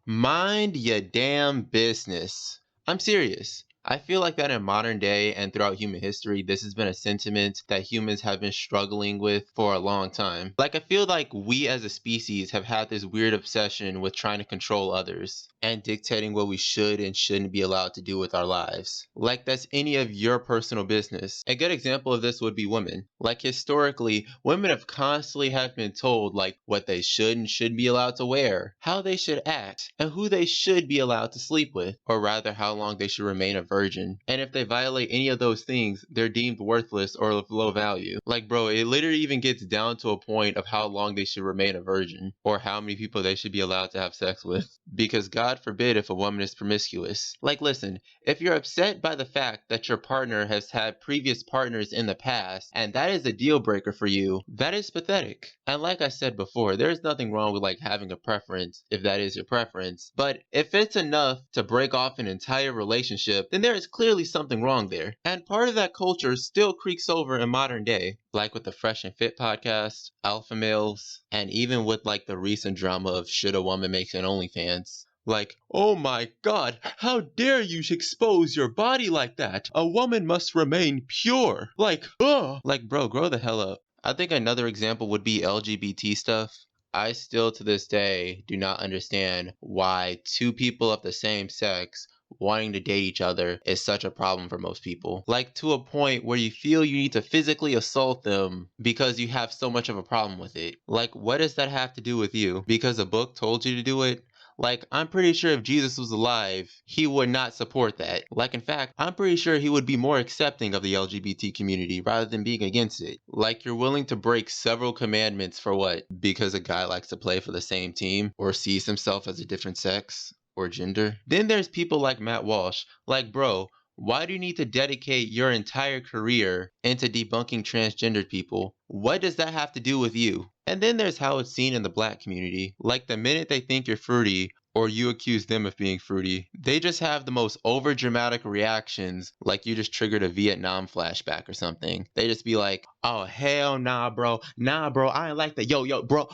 Mind your damn business. I'm serious. I feel like that in modern day and throughout human history, this has been a sentiment that humans have been struggling with for a long time. Like, I feel like we as a species have had this weird obsession with trying to control others and dictating what we should and shouldn't be allowed to do with our lives. Like, that's any of your personal business. A good example of this would be women. Like, historically, women have constantly have been told, like, what they should and shouldn't be allowed to wear, how they should act, and who they should be allowed to sleep with, or rather how long they should remain a virgin. And if they violate any of those things, they're deemed worthless or of low value. Like, bro, it literally even gets down to a point of how long they should remain a virgin, or how many people they should be allowed to have sex with. Because God forbid if a woman is promiscuous. Like, listen, if you're upset by the fact that your partner has had previous partners in the past, and that is a deal breaker for you, that is pathetic. And like I said before, there's nothing wrong with like having a preference if that is your preference. But if it's enough to break off an entire relationship, then there is clearly something wrong there. And part of that culture still creaks over in modern day. Like with the Fresh and Fit podcast, alpha males, and even with like the recent drama of should a woman make an OnlyFans. Like, oh my god, how dare you expose your body like that? A woman must remain pure. Like, ugh. Like, bro, grow the hell up. I think another example would be LGBT stuff. I still to this day do not understand why two people of the same sex wanting to date each other is such a problem for most people. Like to a point where you feel you need to physically assault them because you have so much of a problem with it. Like, what does that have to do with you? Because a book told you to do it? Like, I'm pretty sure if Jesus was alive, he would not support that. Like, in fact, I'm pretty sure he would be more accepting of the LGBT community rather than being against it. Like, you're willing to break several commandments for what? Because a guy likes to play for the same team or sees himself as a different sex or gender? Then there's people like Matt Walsh. Like, bro, why do you need to dedicate your entire career into debunking transgendered people? What does that have to do with you? And then there's how it's seen in the black community. Like the minute they think you're fruity or you accuse them of being fruity, they just have the most over dramatic reactions like you just triggered a Vietnam flashback or something. They just be like, oh hell nah bro, I ain't like that. Yo bro,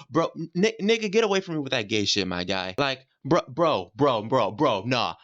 nigga get away from me with that gay shit, my guy. Like, bro, nah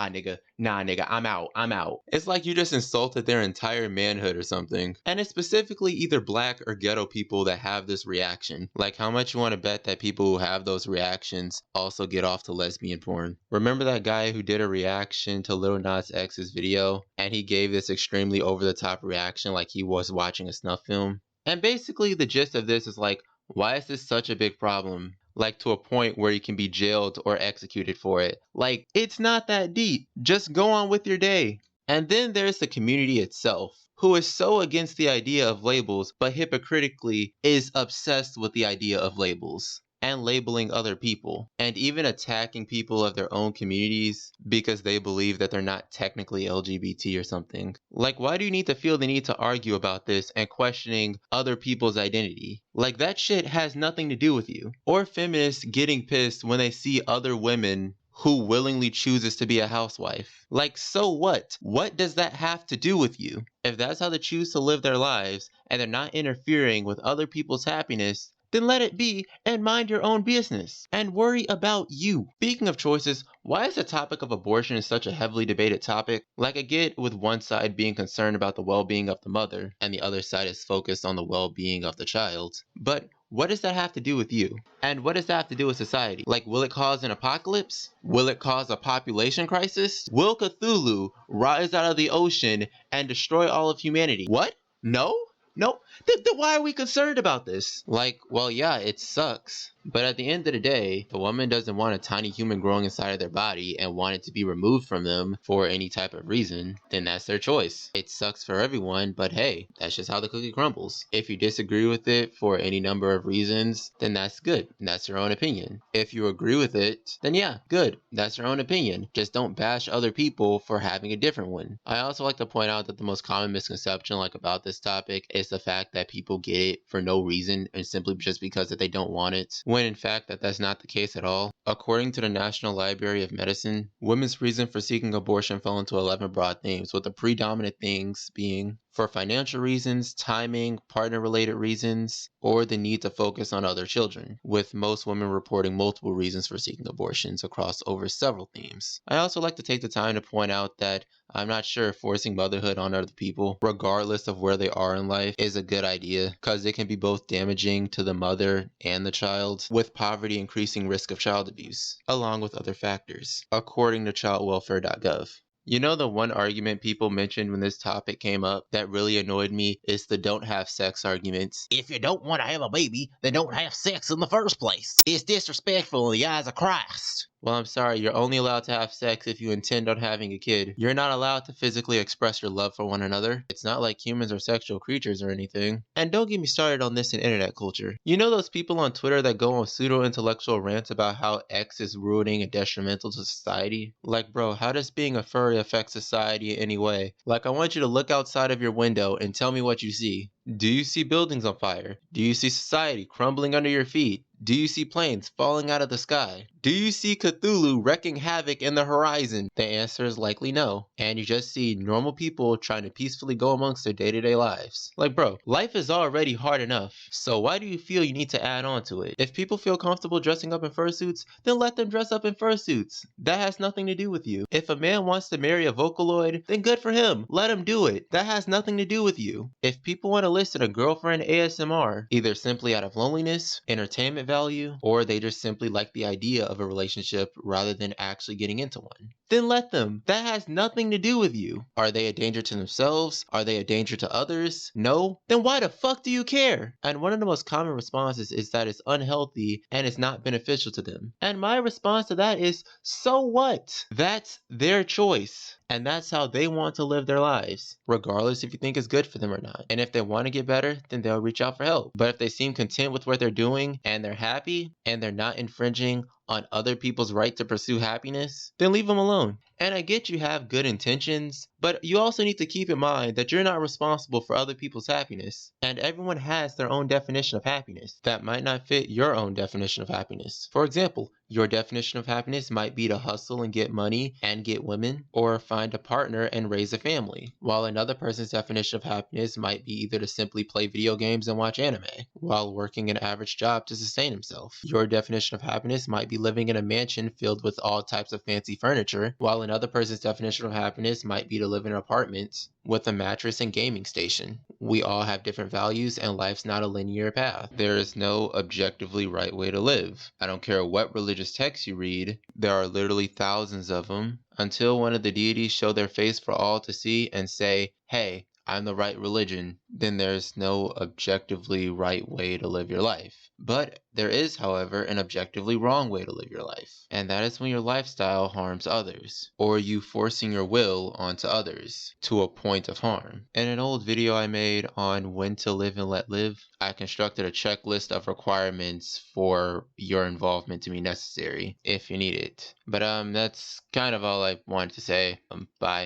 nigga, I'm out. It's like you just insulted their entire manhood or something. And it's specifically either black or ghetto people that have this reaction. Like, how much you want to bet that people who have those reactions also get off to lesbian porn? Remember that guy who did a reaction to Lil Nas X's video and he gave this extremely over the top reaction like he was watching a snuff film? And basically the gist of this is like, why is this such a big problem? Like to a point where you can be jailed or executed for it. Like, it's not that deep. Just go on with your day. And then there's the community itself, who is so against the idea of labels, but hypocritically is obsessed with the idea of labels and labeling other people, and even attacking people of their own communities because they believe that they're not technically LGBT or something. Like, why do you need to feel the need to argue about this and questioning other people's identity? Like, that shit has nothing to do with you. Or feminists getting pissed when they see other women who willingly chooses to be a housewife. Like, so what? What does that have to do with you? If that's how they choose to live their lives and they're not interfering with other people's happiness, then let it be and mind your own business and worry about you. Speaking of choices, why is the topic of abortion such a heavily debated topic? Like, I get with one side being concerned about the well-being of the mother and the other side is focused on the well-being of the child. But what does that have to do with you? And what does that have to do with society? Like, will it cause an apocalypse? Will it cause a population crisis? Will Cthulhu rise out of the ocean and destroy all of humanity? What? No? No? Then why are we concerned about this? Like, well, yeah, it sucks. But at the end of the day, the woman doesn't want a tiny human growing inside of their body and want it to be removed from them for any type of reason, then that's their choice. It sucks for everyone, but hey, that's just how the cookie crumbles. If you disagree with it for any number of reasons, then that's good. That's your own opinion. If you agree with it, then yeah, good. That's your own opinion. Just don't bash other people for having a different one. I also like to point out that the most common misconception about this topic is the fact that people get it for no reason and simply just because that they don't want it, when in fact that's not the case at all. According to the National Library of Medicine, women's reason for seeking abortion fell into 11 broad themes, with the predominant things being for financial reasons, timing, partner-related reasons, or the need to focus on other children, with most women reporting multiple reasons for seeking abortions across over several themes. I also like to take the time to point out that I'm not sure if forcing motherhood on other people, regardless of where they are in life, is a good idea, because it can be both damaging to the mother and the child, with poverty increasing risk of child abuse, along with other factors, according to childwelfare.gov. You know, the one argument people mentioned when this topic came up that really annoyed me is the don't have sex argument. If you don't want to have a baby, then don't have sex in the first place. It's disrespectful in the eyes of Christ. Well, I'm sorry, you're only allowed to have sex if you intend on having a kid. You're not allowed to physically express your love for one another. It's not like humans are sexual creatures or anything. And don't get me started on this in internet culture. You know those people on Twitter that go on pseudo-intellectual rants about how X is ruining and detrimental to society? Like, bro, how does being a furry affect society in any way? Like, I want you to look outside of your window and tell me what you see. Do you see buildings on fire? Do you see society crumbling under your feet? Do you see planes falling out of the sky? Do you see Cthulhu wreaking havoc in the horizon? The answer is likely no. And you just see normal people trying to peacefully go amongst their day-to-day lives. Like, bro, life is already hard enough. So why do you feel you need to add on to it? If people feel comfortable dressing up in fursuits, then let them dress up in fursuits. That has nothing to do with you. If a man wants to marry a Vocaloid, then good for him. Let him do it. That has nothing to do with you. If people want to listen to girlfriend ASMR, either simply out of loneliness, entertainment value, or they just simply like the idea of a relationship rather than actually getting into one, then let them. That has nothing to do with you. Are they a danger to themselves? Are they a danger to others? No? Then why the fuck do you care? And one of the most common responses is that it's unhealthy and it's not beneficial to them. And my response to that is, so what? That's their choice. And that's how they want to live their lives, regardless if you think it's good for them or not. And if they want to get better, then they'll reach out for help. But if they seem content with what they're doing and they're happy and they're not infringing on other people's right to pursue happiness, then leave them alone. And I get you have good intentions, but you also need to keep in mind that you're not responsible for other people's happiness. And everyone has their own definition of happiness that might not fit your own definition of happiness. For example, your definition of happiness might be to hustle and get money and get women, or find a partner and raise a family, while another person's definition of happiness might be either to simply play video games and watch anime, while working an average job to sustain himself. Your definition of happiness might be living in a mansion filled with all types of fancy furniture, while another person's definition of happiness might be to live in an apartment with a mattress and gaming station. We all have different values, and life's not a linear path. There is no objectively right way to live. I don't care what religious text you read, there are literally thousands of them, until one of the deities show their face for all to see and say, hey, I'm the right religion, then there's no objectively right way to live your life. But there is, however, an objectively wrong way to live your life, and that is when your lifestyle harms others, or you forcing your will onto others to a point of harm. In an old video I made on when to live and let live, I constructed a checklist of requirements for your involvement to be necessary if you need it. But that's kind of all I wanted to say. Bye.